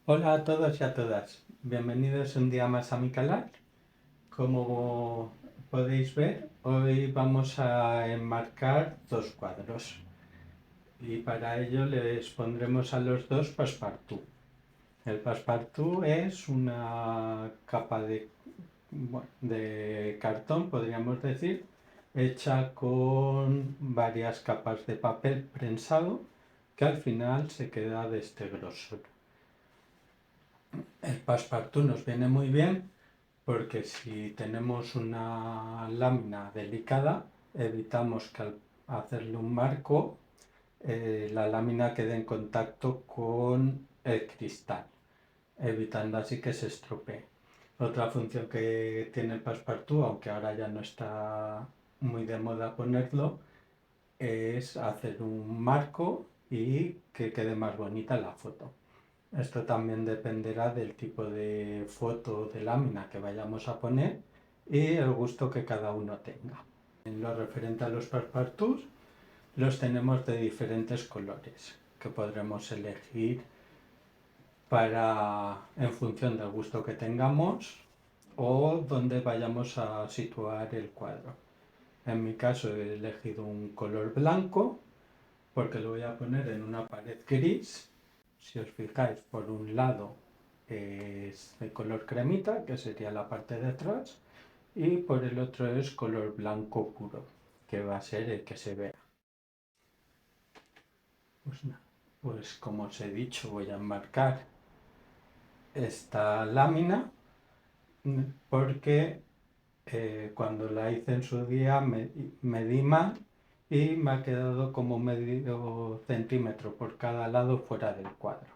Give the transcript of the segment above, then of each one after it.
Hola a todos y a todas, bienvenidos un día más a mi canal. Como podéis ver, hoy vamos a enmarcar dos cuadros y para ello les pondremos a los dos passepartout. El passepartout es una capa de cartón, podríamos decir, hecha con varias capas de papel prensado que al final se queda de este grosor. El passepartout nos viene muy bien porque si tenemos una lámina delicada, evitamos que al hacerle un marco, la lámina quede en contacto con el cristal, evitando así que se estropee. Otra función que tiene el passepartout, aunque ahora ya no está muy de moda ponerlo, es hacer un marco y que quede más bonita la foto. Esto también dependerá del tipo de foto de lámina que vayamos a poner y el gusto que cada uno tenga. En lo referente a los passepartout, los tenemos de diferentes colores que podremos elegir en función del gusto que tengamos o donde vayamos a situar el cuadro. En mi caso he elegido un color blanco porque lo voy a poner en una pared gris. Si os fijáis, por un lado es de color cremita, que sería la parte de atrás, y por el otro es color blanco puro, que va a ser el que se vea. Pues nada, pues como os he dicho, voy a enmarcar esta lámina porque cuando la hice en su día medí mal y me ha quedado como medio centímetro por cada lado fuera del cuadro.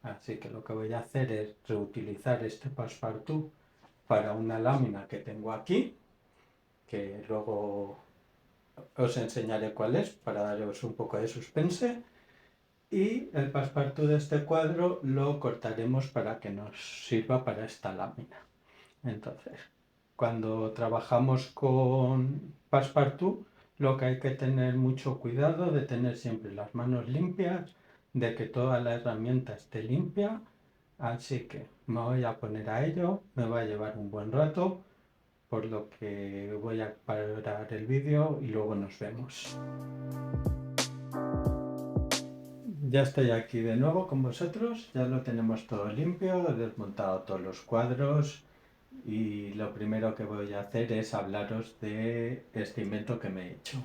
Así que lo que voy a hacer es reutilizar este passepartout para una lámina que tengo aquí, que luego os enseñaré cuál es para daros un poco de suspense. Y el passepartout de este cuadro lo cortaremos para que nos sirva para esta lámina. Entonces, cuando trabajamos con passepartout, lo que hay que tener mucho cuidado de tener siempre las manos limpias, de que toda la herramienta esté limpia. Así que me voy a poner a ello, me va a llevar un buen rato, por lo que voy a parar el vídeo y luego nos vemos. Ya estoy aquí de nuevo con vosotros, ya lo tenemos todo limpio, he desmontado todos los cuadros y lo primero que voy a hacer es hablaros de este invento que me he hecho.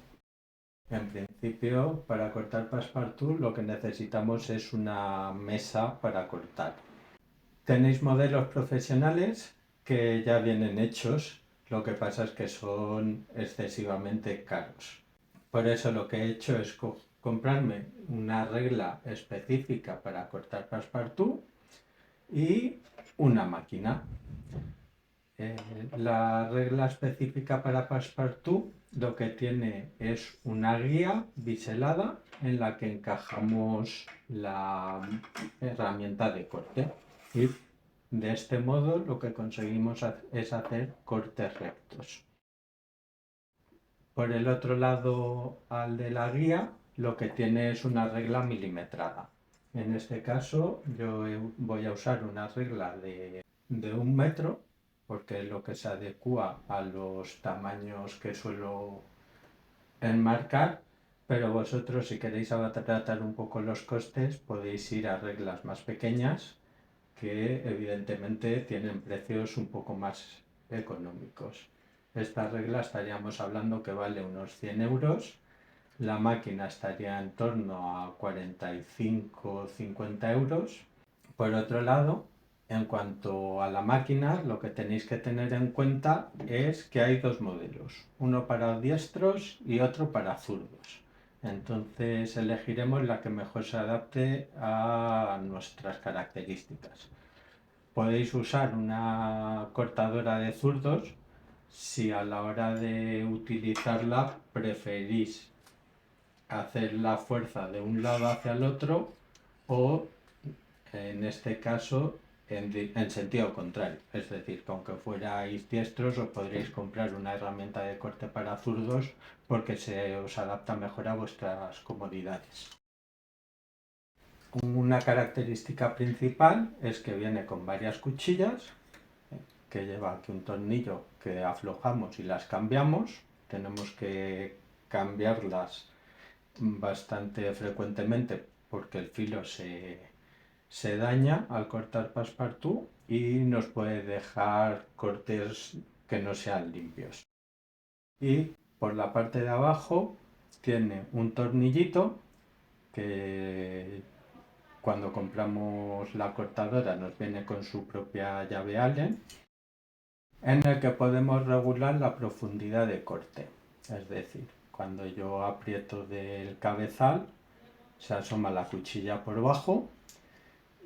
En principio, para cortar passepartout lo que necesitamos es una mesa para cortar. Tenéis modelos profesionales que ya vienen hechos, lo que pasa es que son excesivamente caros. Por eso lo que he hecho es comprarme una regla específica para cortar passepartout y una máquina. La regla específica para passepartout lo que tiene es una guía biselada en la que encajamos la herramienta de corte y de este modo lo que conseguimos es hacer cortes rectos. Por el otro lado al de la guía lo que tiene es una regla milimetrada. En este caso yo voy a usar una regla de 1 metro porque es lo que se adecua a los tamaños que suelo enmarcar, pero vosotros si queréis abaratar un poco los costes podéis ir a reglas más pequeñas que evidentemente tienen precios un poco más económicos. Esta regla estaríamos hablando que vale unos 100 euros, la máquina estaría en torno a 45 o 50 euros. Por otro lado, en cuanto a la máquina, lo que tenéis que tener en cuenta es que hay dos modelos, uno para diestros y otro para zurdos. Entonces elegiremos la que mejor se adapte a nuestras características. Podéis usar una cortadora de zurdos si a la hora de utilizarla preferís hacer la fuerza de un lado hacia el otro o en este caso en sentido contrario. Es decir, que aunque fuerais diestros, os podréis comprar una herramienta de corte para zurdos porque se os adapta mejor a vuestras comodidades. Una característica principal es que viene con varias cuchillas, que lleva aquí un tornillo que aflojamos y las cambiamos. Tenemos que cambiarlas bastante frecuentemente porque el filo se daña al cortar passepartout y nos puede dejar cortes que no sean limpios. Y por la parte de abajo tiene un tornillito que cuando compramos la cortadora nos viene con su propia llave Allen, en el que podemos regular la profundidad de corte. Es decir, cuando yo aprieto del cabezal, se asoma la cuchilla por bajo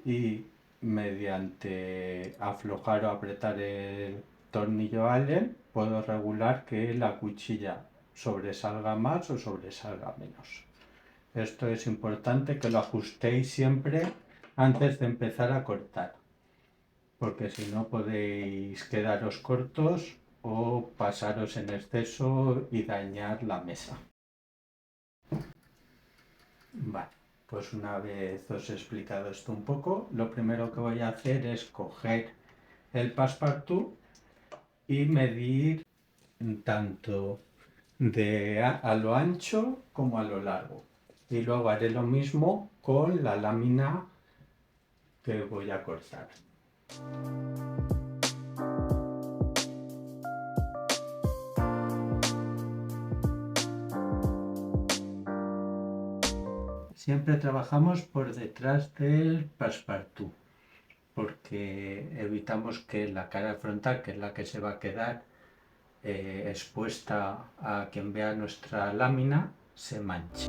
y mediante aflojar o apretar el tornillo Allen puedo regular que la cuchilla sobresalga más o sobresalga menos. Esto es importante que lo ajustéis siempre antes de empezar a cortar, porque si no podéis quedaros cortos o pasaros en exceso y dañar la mesa. Vale, pues una vez os he explicado esto un poco, lo primero que voy a hacer es coger el passepartout y medir tanto a lo ancho como a lo largo. Y luego haré lo mismo con la lámina que voy a cortar. Siempre trabajamos por detrás del passepartout porque evitamos que la cara frontal, que es la que se va a quedar expuesta a quien vea nuestra lámina, se manche.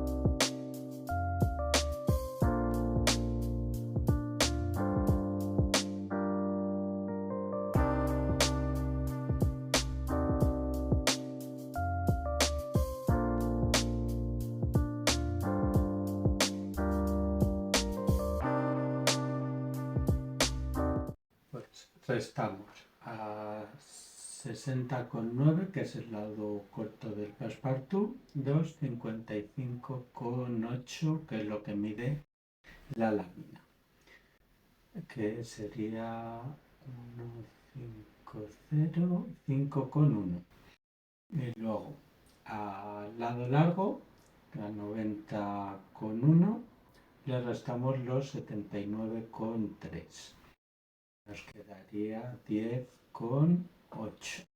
Pues restamos a 60,9, que es el lado corto del passepartout, 2,55,8, que es lo que mide la lámina, que sería 1,50, 5,1. Y luego al lado largo, a 90,1, le restamos los 79,3. Nos quedaría 10,8.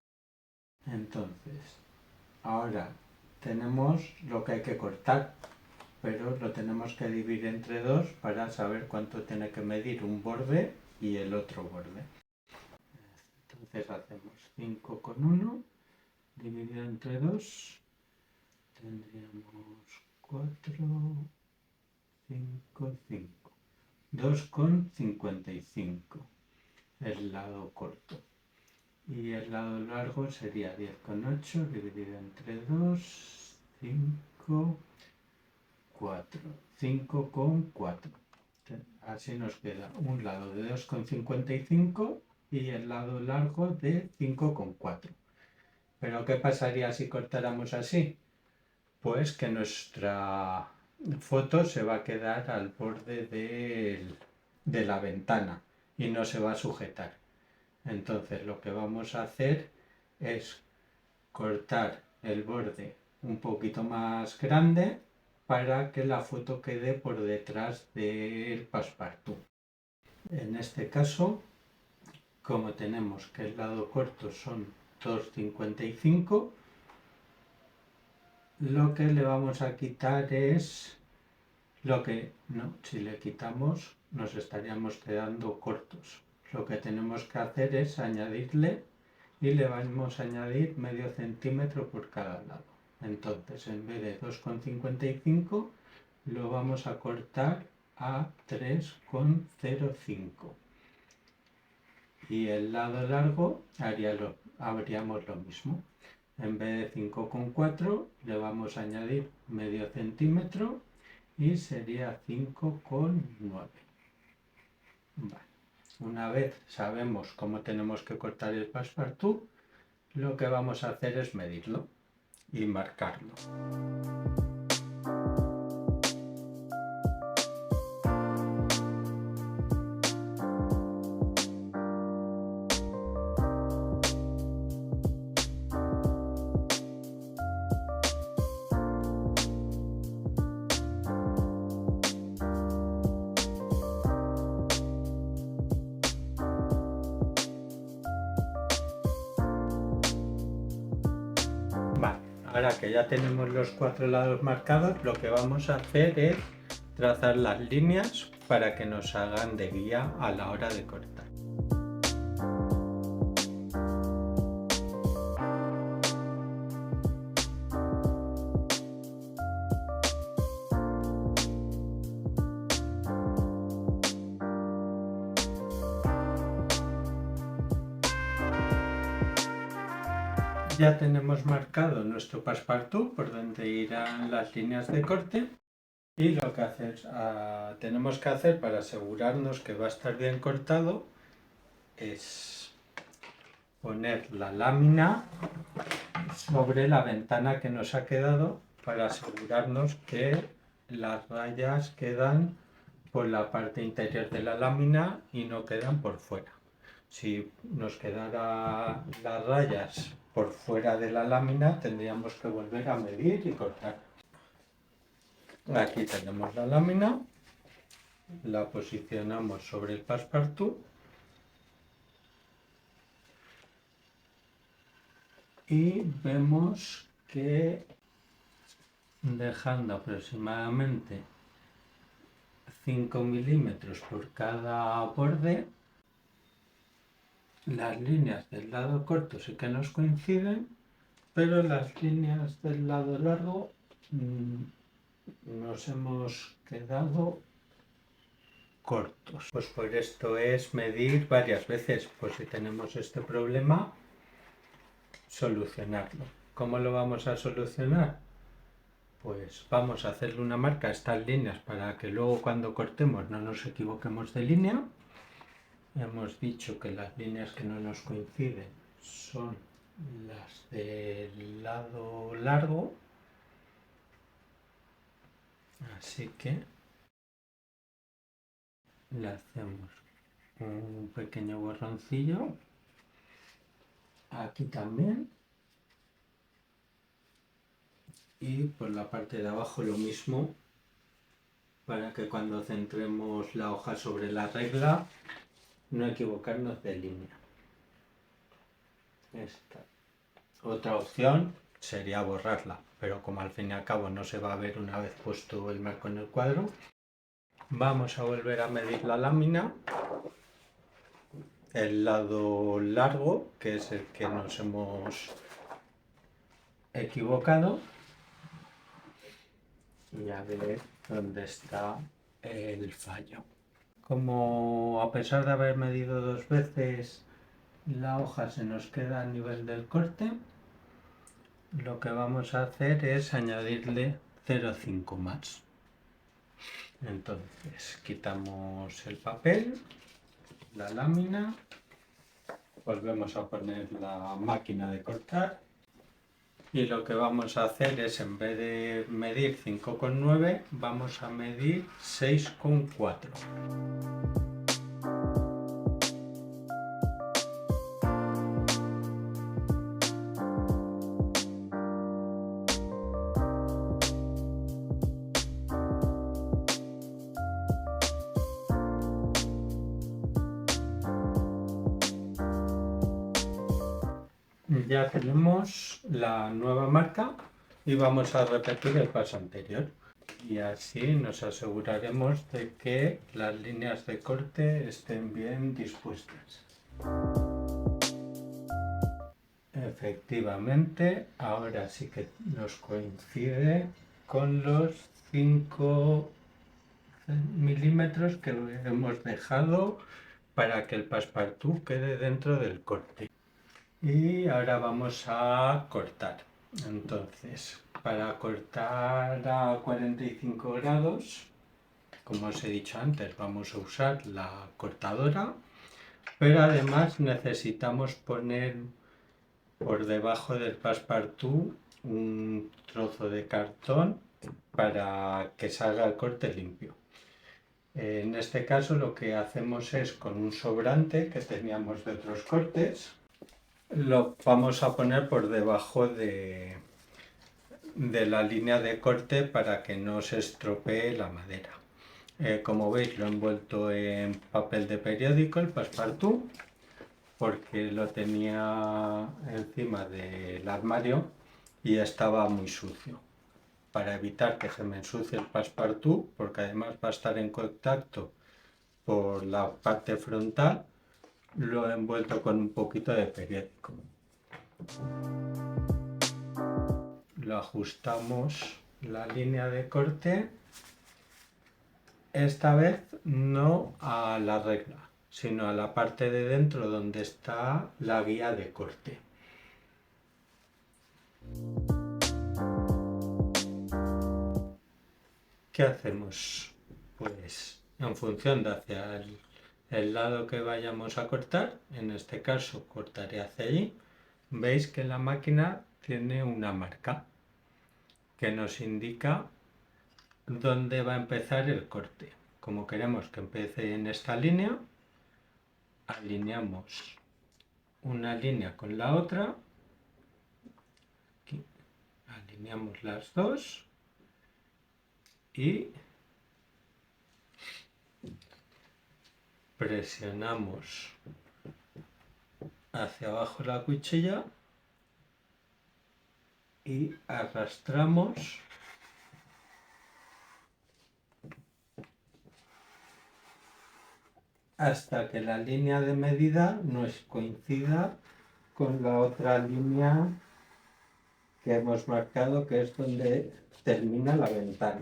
Entonces, ahora tenemos lo que hay que cortar, pero lo tenemos que dividir entre dos para saber cuánto tiene que medir un borde y el otro borde. Entonces hacemos 5,1 dividido entre 2, tendríamos 4, 5, 5. 2,55 el lado corto. Y el lado largo sería 10,8 dividido entre 2, 5, 4. 5,4. Así nos queda un lado de 2,55 y el lado largo de 5,4. ¿Pero qué pasaría si cortáramos así? Pues que nuestra foto se va a quedar al borde de la ventana y no se va a sujetar. Entonces lo que vamos a hacer es cortar el borde un poquito más grande para que la foto quede por detrás del passepartout. En este caso, como tenemos que el lado corto son 2,55, lo que le vamos a quitar es lo que no, si le quitamos nos estaríamos quedando cortos. Lo que tenemos que hacer es añadirle y le vamos a añadir medio centímetro por cada lado. Entonces, en vez de 2,55 lo vamos a cortar a 3,05 y el lado largo habríamos lo mismo. En vez de 5,4 le vamos a añadir medio centímetro y sería 5,9. Vale. Una vez sabemos cómo tenemos que cortar el passepartout, lo que vamos a hacer es medirlo y marcarlo. Vale, ahora que ya tenemos los 4 lados marcados, lo que vamos a hacer es trazar las líneas para que nos hagan de guía a la hora de cortar. Ya tenemos marcado nuestro passepartout por donde irán las líneas de corte, y lo que tenemos que hacer para asegurarnos que va a estar bien cortado es poner la lámina sobre la ventana que nos ha quedado para asegurarnos que las rayas quedan por la parte interior de la lámina y no quedan por fuera. Si nos quedara las rayas por fuera de la lámina, tendríamos que volver a medir y cortar. Aquí tenemos la lámina, la posicionamos sobre el passepartout y vemos que, dejando aproximadamente 5 milímetros por cada borde, las líneas del lado corto sí que nos coinciden, pero las líneas del lado largo nos hemos quedado cortos. Pues por esto es medir varias veces, pues si tenemos este problema, solucionarlo. ¿Cómo lo vamos a solucionar? Pues vamos a hacerle una marca a estas líneas para que luego cuando cortemos no nos equivoquemos de línea. Hemos dicho que las líneas que no nos coinciden son las del lado largo, así que le hacemos un pequeño borroncillo aquí también, y por la parte de abajo lo mismo, para que cuando centremos la hoja sobre la regla no equivocarnos de línea. Esta. Otra opción sería borrarla, pero como al fin y al cabo no se va a ver una vez puesto el marco en el cuadro, vamos a volver a medir la lámina, el lado largo, que es el que nos hemos equivocado, y a ver dónde está el fallo. Como a pesar de haber medido 2 veces, la hoja se nos queda a nivel del corte, lo que vamos a hacer es añadirle 0,5 más. Entonces quitamos el papel, la lámina, volvemos a poner la máquina de cortar, y lo que vamos a hacer es, en vez de medir 5,9, vamos a medir 6,4. Ya tenemos la nueva marca y vamos a repetir el paso anterior, y así nos aseguraremos de que las líneas de corte estén bien dispuestas. Efectivamente, ahora sí que nos coincide con los 5 milímetros que hemos dejado para que el passepartout quede dentro del corte. Y ahora vamos a cortar. Entonces, para cortar a 45 grados, como os he dicho antes, vamos a usar la cortadora, Pero además necesitamos poner por debajo del passepartout un trozo de cartón para que salga el corte limpio. En este caso lo que hacemos es con un sobrante que teníamos de otros cortes, lo vamos a poner por debajo de la línea de corte para que no se estropee la madera. Como veis, lo he envuelto en papel de periódico, el passepartout, porque lo tenía encima del armario y estaba muy sucio. Para evitar que se me ensucie el passepartout, porque además va a estar en contacto por la parte frontal, lo he envuelto con un poquito de periódico. Lo ajustamos la línea de corte, esta vez no a la regla, sino a la parte de dentro donde está la guía de corte. ¿Qué hacemos? Pues en función de hacia el lado que vayamos a cortar, en este caso cortaré hacia allí, veis que la máquina tiene una marca que nos indica dónde va a empezar el corte. Como queremos que empiece en esta línea, alineamos una línea con la otra, aquí, alineamos las dos y presionamos hacia abajo la cuchilla y arrastramos hasta que la línea de medida no coincida con la otra línea que hemos marcado, que es donde termina la ventana.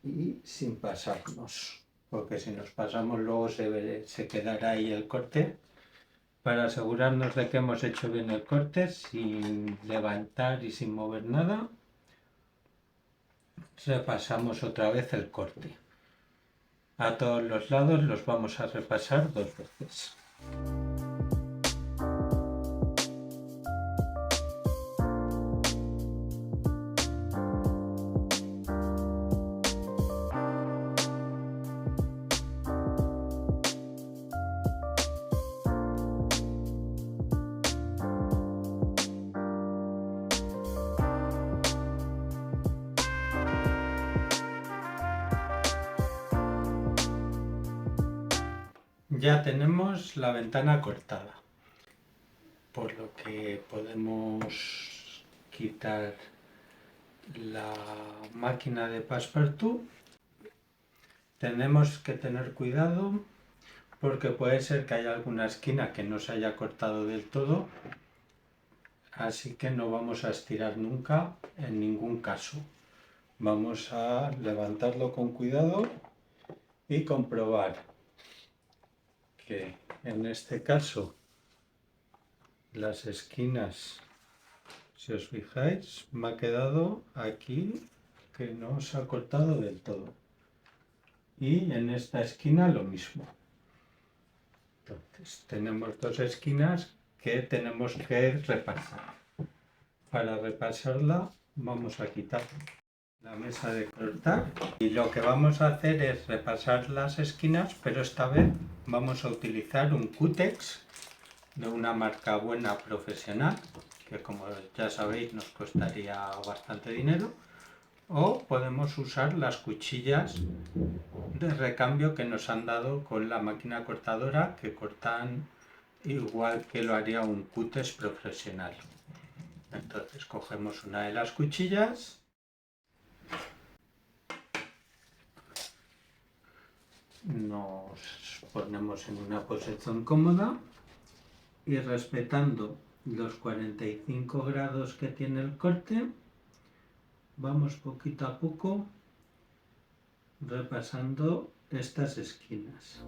Y sin pasarnos, porque si nos pasamos luego se quedará ahí el corte. Para asegurarnos de que hemos hecho bien el corte, sin levantar y sin mover nada, repasamos otra vez el corte. A todos los lados los vamos a repasar 2 veces. Ya tenemos la ventana cortada, por lo que podemos quitar la máquina de passepartout. Tenemos que tener cuidado porque puede ser que haya alguna esquina que no se haya cortado del todo, así que no vamos a estirar nunca en ningún caso. Vamos a levantarlo con cuidado y comprobar que en este caso las esquinas, si os fijáis, me ha quedado aquí que no se ha cortado del todo, y en esta esquina lo mismo. Entonces tenemos 2 esquinas que tenemos que repasar. Para repasarla vamos a quitar la mesa de cortar y lo que vamos a hacer es repasar las esquinas, pero esta vez vamos a utilizar un cútex de una marca buena, profesional, que como ya sabéis nos costaría bastante dinero, o podemos usar las cuchillas de recambio que nos han dado con la máquina cortadora, que cortan igual que lo haría un cútex profesional. Entonces cogemos una de las cuchillas, nos ponemos en una posición cómoda y respetando los 45 grados que tiene el corte, vamos poquito a poco repasando estas esquinas.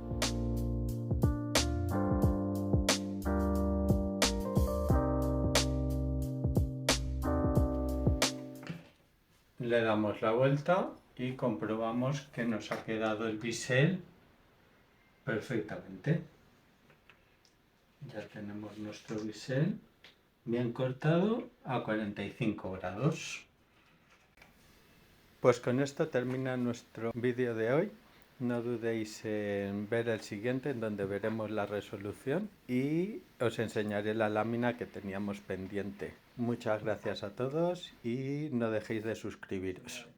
Le damos la vuelta y comprobamos que nos ha quedado el bisel perfectamente. Ya tenemos nuestro bisel bien cortado a 45 grados. Pues con esto termina nuestro vídeo de hoy. No dudéis en ver el siguiente, en donde veremos la resolución y os enseñaré la lámina que teníamos pendiente. Muchas gracias a todos y no dejéis de suscribiros.